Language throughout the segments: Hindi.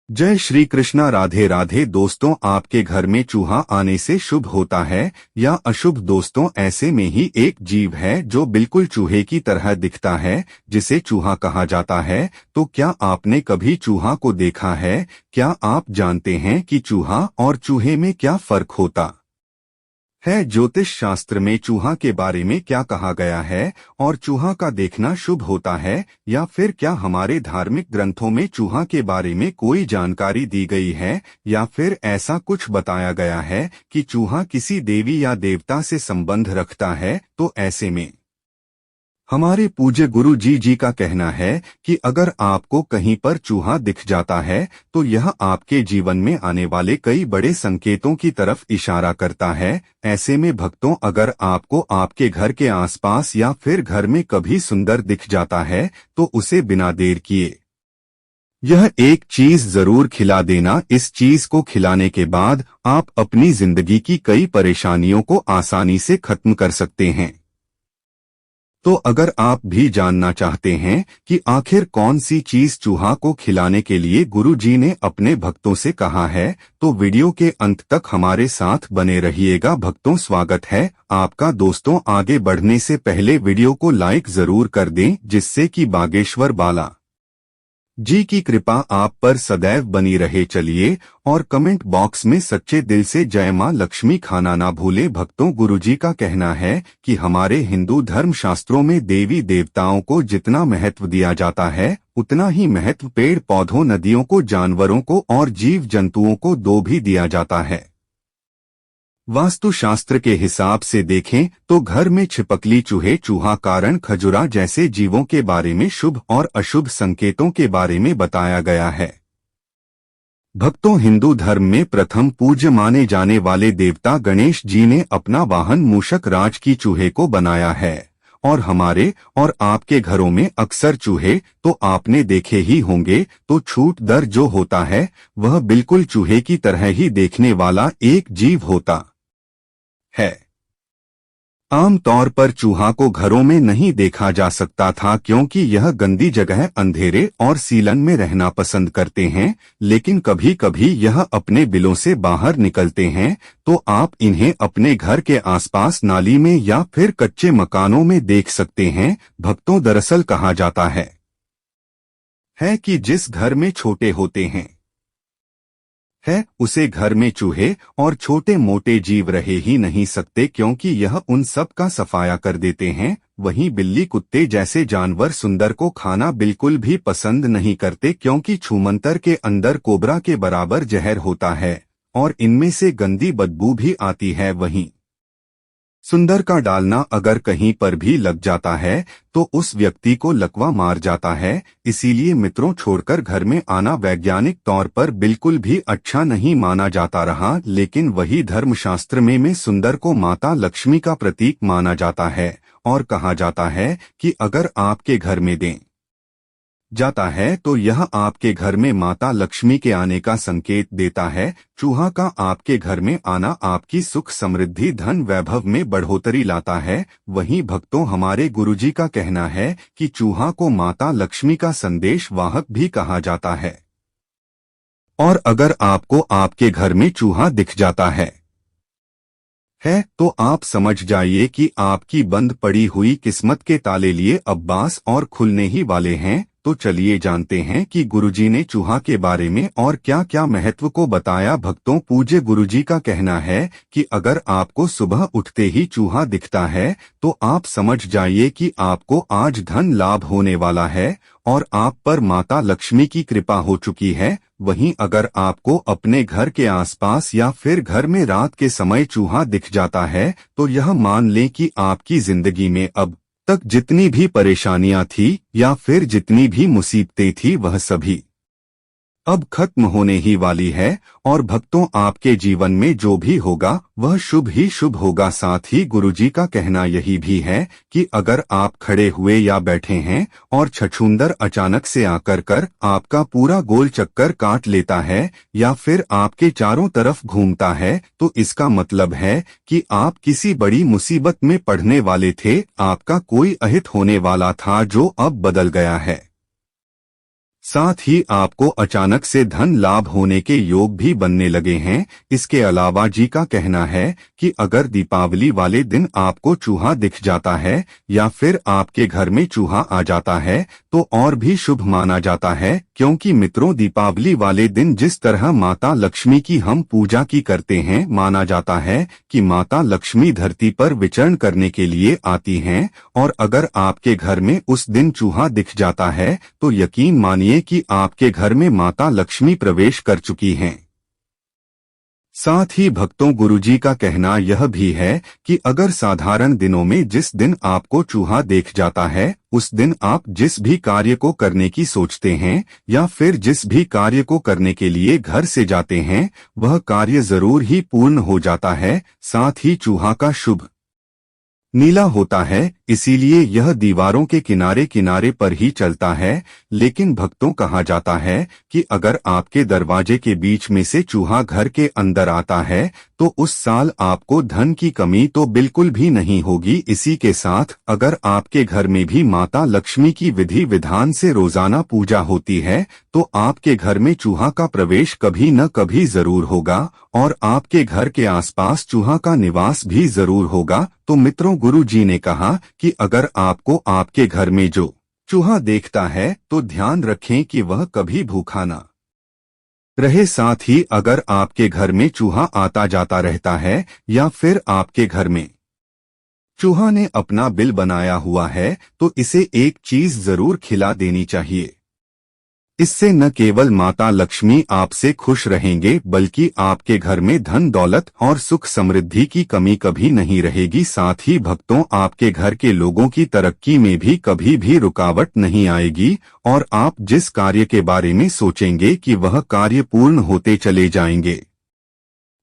जय श्री कृष्णा। राधे राधे। दोस्तों, आपके घर में चूहा आने से शुभ होता है या अशुभ? दोस्तों, ऐसे में ही एक जीव है जो बिल्कुल चूहे की तरह दिखता है, जिसे चूहा कहा जाता है। तो क्या आपने कभी चूहा को देखा है? क्या आप जानते हैं कि चूहा और चूहे में क्या फर्क होता है? ज्योतिष शास्त्र में चूहा के बारे में क्या कहा गया है? और चूहा का देखना शुभ होता है या फिर क्या हमारे धार्मिक ग्रंथों में चूहा के बारे में कोई जानकारी दी गई है, या फिर ऐसा कुछ बताया गया है कि चूहा किसी देवी या देवता से संबंध रखता है? तो ऐसे में हमारे पूज्य गुरु जी का कहना है कि अगर आपको कहीं पर चूहा दिख जाता है तो यह आपके जीवन में आने वाले कई बड़े संकेतों की तरफ इशारा करता है। ऐसे में भक्तों, अगर आपको आपके घर के आसपास या फिर घर में कभी सुंदर दिख जाता है तो उसे बिना देर किए यह एक चीज जरूर खिला देना। इस चीज को खिलाने के बाद आप अपनी जिंदगी की कई परेशानियों को आसानी से खत्म कर सकते हैं। तो अगर आप भी जानना चाहते हैं कि आखिर कौन सी चीज चूहा को खिलाने के लिए गुरुजी ने अपने भक्तों से कहा है, तो वीडियो के अंत तक हमारे साथ बने रहिएगा। भक्तों, स्वागत है आपका। दोस्तों, आगे बढ़ने से पहले वीडियो को लाइक जरूर कर दें, जिससे कि बागेश्वर बाला जी की कृपा आप पर सदैव बनी रहे। चलिए, और कमेंट बॉक्स में सच्चे दिल से जय मां लक्ष्मी खाना ना भूले। भक्तों, गुरुजी का कहना है कि हमारे हिंदू धर्म शास्त्रों में देवी देवताओं को जितना महत्व दिया जाता है, उतना ही महत्व पेड़ पौधों, नदियों को, जानवरों को और जीव जंतुओं को दो भी दिया जाता है। वास्तुशास्त्र के हिसाब से देखें तो घर में छिपकली, चूहे, चूहा, कारण, खजुरा जैसे जीवों के बारे में शुभ और अशुभ संकेतों के बारे में बताया गया है। भक्तों, हिंदू धर्म में प्रथम पूज्य माने जाने वाले देवता गणेश जी ने अपना वाहन मूषक राज की चूहे को बनाया है। और हमारे और आपके घरों में अक्सर चूहे तो आपने देखे ही होंगे। तो छूट दर जो होता है वह बिल्कुल चूहे की तरह ही देखने वाला एक जीव होता है। आम तौर पर चूहा को घरों में नहीं देखा जा सकता था, क्योंकि यह गंदी जगह, अंधेरे और सीलन में रहना पसंद करते हैं। लेकिन कभी कभी यह अपने बिलों से बाहर निकलते हैं, तो आप इन्हें अपने घर के आसपास, नाली में या फिर कच्चे मकानों में देख सकते हैं। भक्तों, दरअसल कहा जाता है कि जिस घर में छोटे होते हैं उसे घर में चूहे और छोटे मोटे जीव रहे ही नहीं सकते, क्योंकि यह उन सब का सफाया कर देते हैं। वहीं बिल्ली, कुत्ते जैसे जानवर सुंदर को खाना बिल्कुल भी पसंद नहीं करते, क्योंकि छूमंतर के अंदर कोबरा के बराबर जहर होता है और इनमें से गंदी बदबू भी आती है। वहीं सुंदर का डालना अगर कहीं पर भी लग जाता है तो उस व्यक्ति को लकवा मार जाता है। इसीलिए मित्रों, छोड़कर घर में आना वैज्ञानिक तौर पर बिल्कुल भी अच्छा नहीं माना जाता रहा। लेकिन वही धर्मशास्त्र में सुंदर को माता लक्ष्मी का प्रतीक माना जाता है और कहा जाता है कि अगर आपके घर में दें जाता है तो यह आपके घर में माता लक्ष्मी के आने का संकेत देता है। चूहा का आपके घर में आना आपकी सुख, समृद्धि, धन, वैभव में बढ़ोतरी लाता है। वहीं भक्तों, हमारे गुरुजी का कहना है कि चूहा को माता लक्ष्मी का संदेश वाहक भी कहा जाता है। और अगर आपको आपके घर में चूहा दिख जाता है तो आप समझ जाइए कि आपकी बंद पड़ी हुई किस्मत के ताले लिए अब बांस और खुलने ही वाले हैं। तो चलिए जानते हैं कि गुरुजी ने चूहा के बारे में और क्या क्या महत्व को बताया। भक्तों, पूज्य गुरुजी का कहना है कि अगर आपको सुबह उठते ही चूहा दिखता है तो आप समझ जाइए कि आपको आज धन लाभ होने वाला है और आप पर माता लक्ष्मी की कृपा हो चुकी है। वहीं अगर आपको अपने घर के आसपास या फिर घर में रात के समय चूहा दिख जाता है तो यह मान लें कि आपकी जिंदगी में अब तक जितनी भी परेशानियां थी या फिर जितनी भी मुसीबतें थी, वह सभी अब खत्म होने ही वाली है। और भक्तों, आपके जीवन में जो भी होगा वह शुभ ही शुभ होगा। साथ ही गुरुजी का कहना यही भी है कि अगर आप खड़े हुए या बैठे हैं और छछूंदर अचानक से आकर आपका पूरा गोल चक्कर काट लेता है या फिर आपके चारों तरफ घूमता है, तो इसका मतलब है कि आप किसी बड़ी मुसीबत में पड़ने वाले थे। आपका कोई अहित होने वाला था जो अब बदल गया है। साथ ही आपको अचानक से धन लाभ होने के योग भी बनने लगे हैं। इसके अलावा जी का कहना है कि अगर दीपावली वाले दिन आपको चूहा दिख जाता है या फिर आपके घर में चूहा आ जाता है तो और भी शुभ माना जाता है, क्योंकि मित्रों दीपावली वाले दिन जिस तरह माता लक्ष्मी की हम पूजा की करते हैं, माना जाता है कि माता लक्ष्मी धरती पर विचरण करने के लिए आती हैं, और अगर आपके घर में उस दिन चूहा दिख जाता है तो यकीन मानिए कि आपके घर में माता लक्ष्मी प्रवेश कर चुकी हैं। साथ ही भक्तों गुरुजी का कहना यह भी है कि अगर साधारण दिनों में जिस दिन आपको चूहा देख जाता है उस दिन आप जिस भी कार्य को करने की सोचते हैं या फिर जिस भी कार्य को करने के लिए घर से जाते हैं वह कार्य जरूर ही पूर्ण हो जाता है। साथ ही चूहा का शुभ नीला होता है, इसीलिए यह दीवारों के किनारे किनारे पर ही चलता है। लेकिन भक्तों कहा जाता है कि अगर आपके दरवाजे के बीच में से चूहा घर के अंदर आता है तो उस साल आपको धन की कमी तो बिल्कुल भी नहीं होगी। इसी के साथ अगर आपके घर में भी माता लक्ष्मी की विधि विधान से रोजाना पूजा होती है तो आपके घर में चूहा का प्रवेश कभी न कभी जरूर होगा और आपके घर के आसपास चूहा का निवास भी जरूर होगा। तो मित्रों गुरु जी ने कहा कि अगर आपको आपके घर में जो चूहा देखता है तो ध्यान रखें कि वह कभी भूखा ना रहे। साथ ही अगर आपके घर में चूहा आता जाता रहता है या फिर आपके घर में चूहा ने अपना बिल बनाया हुआ है तो इसे एक चीज जरूर खिला देनी चाहिए। इससे न केवल माता लक्ष्मी आपसे खुश रहेंगे बल्कि आपके घर में धन दौलत और सुख समृद्धि की कमी कभी नहीं रहेगी। साथ ही भक्तों आपके घर के लोगों की तरक्की में भी कभी भी रुकावट नहीं आएगी और आप जिस कार्य के बारे में सोचेंगे कि वह कार्य पूर्ण होते चले जाएंगे।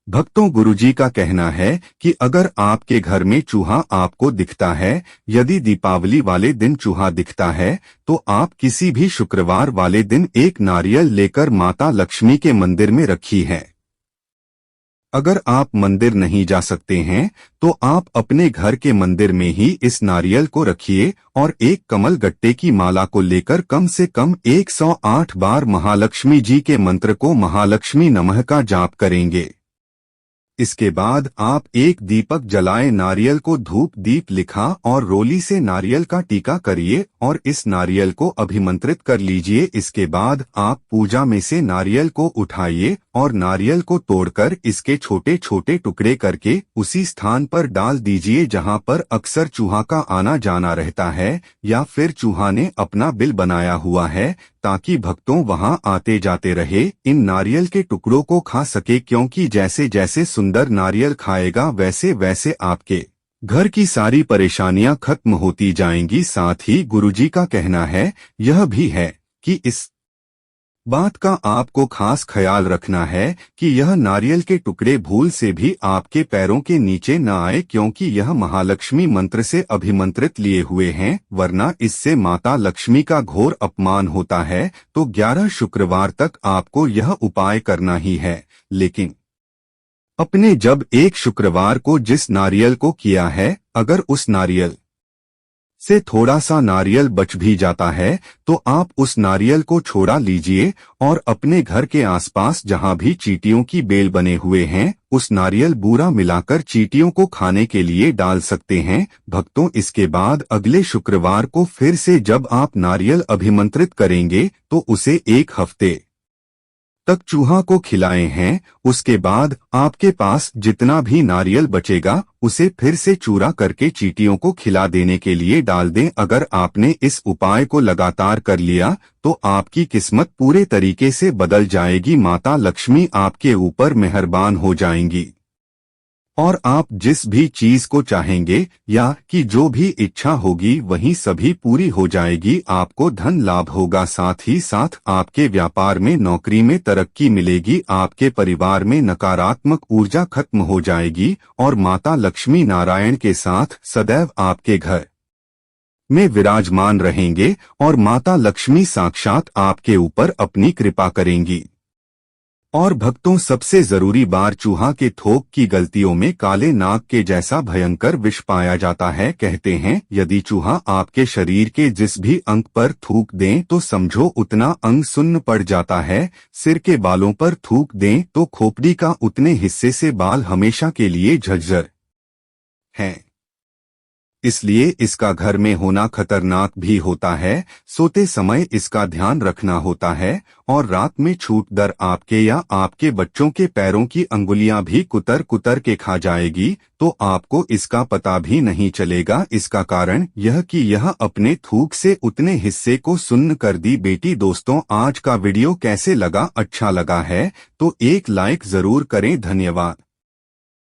भक्तों गुरुजी का कहना है कि अगर आपके घर में चूहा आपको दिखता है, यदि दीपावली वाले दिन चूहा दिखता है तो आप किसी भी शुक्रवार वाले दिन एक नारियल लेकर माता लक्ष्मी के मंदिर में रखी है। अगर आप मंदिर नहीं जा सकते हैं तो आप अपने घर के मंदिर में ही इस नारियल को रखिए और एक कमल गट्टे की माला को लेकर कम से कम 108 बार महालक्ष्मी जी के मंत्र को महालक्ष्मी नमः का जाप करेंगे। इसके बाद आप एक दीपक जलाए, नारियल को धूप दीप लिखा और रोली से नारियल का टीका करिए और इस नारियल को अभिमंत्रित कर लीजिए। इसके बाद आप पूजा में से नारियल को उठाइए और नारियल को तोड़कर इसके छोटे छोटे टुकड़े करके उसी स्थान पर डाल दीजिए जहां पर अक्सर चूहा का आना जाना रहता है या फिर चूहा ने अपना बिल बनाया हुआ है, ताकि भक्तों वहां आते जाते रहे इन नारियल के टुकड़ों को खा सके, क्योंकि जैसे जैसे सुंदर नारियल खाएगा वैसे वैसे आपके घर की सारी परेशानियां खत्म होती जाएंगी। साथ ही गुरुजी का कहना है यह भी है कि इस बात का आपको खास ख्याल रखना है कि यह नारियल के टुकड़े भूल से भी आपके पैरों के नीचे न आए, क्योंकि यह महालक्ष्मी मंत्र से अभिमंत्रित लिए हुए हैं, वरना इससे माता लक्ष्मी का घोर अपमान होता है। तो 11 शुक्रवार तक आपको यह उपाय करना ही है। लेकिन अपने जब एक शुक्रवार को जिस नारियल को किया है, अगर उस नारियल से थोड़ा सा नारियल बच भी जाता है तो आप उस नारियल को छोड़ा लीजिए और अपने घर के आसपास जहां भी चींटियों की बेल बने हुए हैं उस नारियल बूरा मिलाकर चींटियों को खाने के लिए डाल सकते हैं। भक्तों इसके बाद अगले शुक्रवार को फिर से जब आप नारियल अभिमंत्रित करेंगे तो उसे 1 हफ्ते तक चूहा को खिलाए हैं। उसके बाद आपके पास जितना भी नारियल बचेगा उसे फिर से चूरा करके चींटियों को खिला देने के लिए डाल दें। अगर आपने इस उपाय को लगातार कर लिया तो आपकी किस्मत पूरे तरीके से बदल जाएगी, माता लक्ष्मी आपके ऊपर मेहरबान हो जाएंगी और आप जिस भी चीज को चाहेंगे या कि जो भी इच्छा होगी वही सभी पूरी हो जाएगी। आपको धन लाभ होगा, साथ ही साथ आपके व्यापार में नौकरी में तरक्की मिलेगी, आपके परिवार में नकारात्मक ऊर्जा खत्म हो जाएगी और माता लक्ष्मी नारायण के साथ सदैव आपके घर में विराजमान रहेंगे और माता लक्ष्मी साक्षात आपके ऊपर अपनी कृपा करेंगी। और भक्तों, सबसे जरूरी बार, चूहा के थोक की गलतियों में काले नाग के जैसा भयंकर विष पाया जाता है। कहते हैं यदि चूहा आपके शरीर के जिस भी अंग पर थूक दें तो समझो उतना अंग सुन्न पड़ जाता है। सिर के बालों पर थूक दें तो खोपड़ी का उतने हिस्से से बाल हमेशा के लिए झज्जर हैं। इसलिए इसका घर में होना खतरनाक भी होता है। सोते समय इसका ध्यान रखना होता है और रात में छूट दर आपके या आपके बच्चों के पैरों की अंगुलियां भी कुतर कुतर के खा जाएगी तो आपको इसका पता भी नहीं चलेगा। इसका कारण यह कि यह अपने थूक से उतने हिस्से को सुन्न कर दी। बेटी दोस्तों, आज का वीडियो कैसे लगा? अच्छा लगा है तो एक लाइक जरूर करें। धन्यवाद।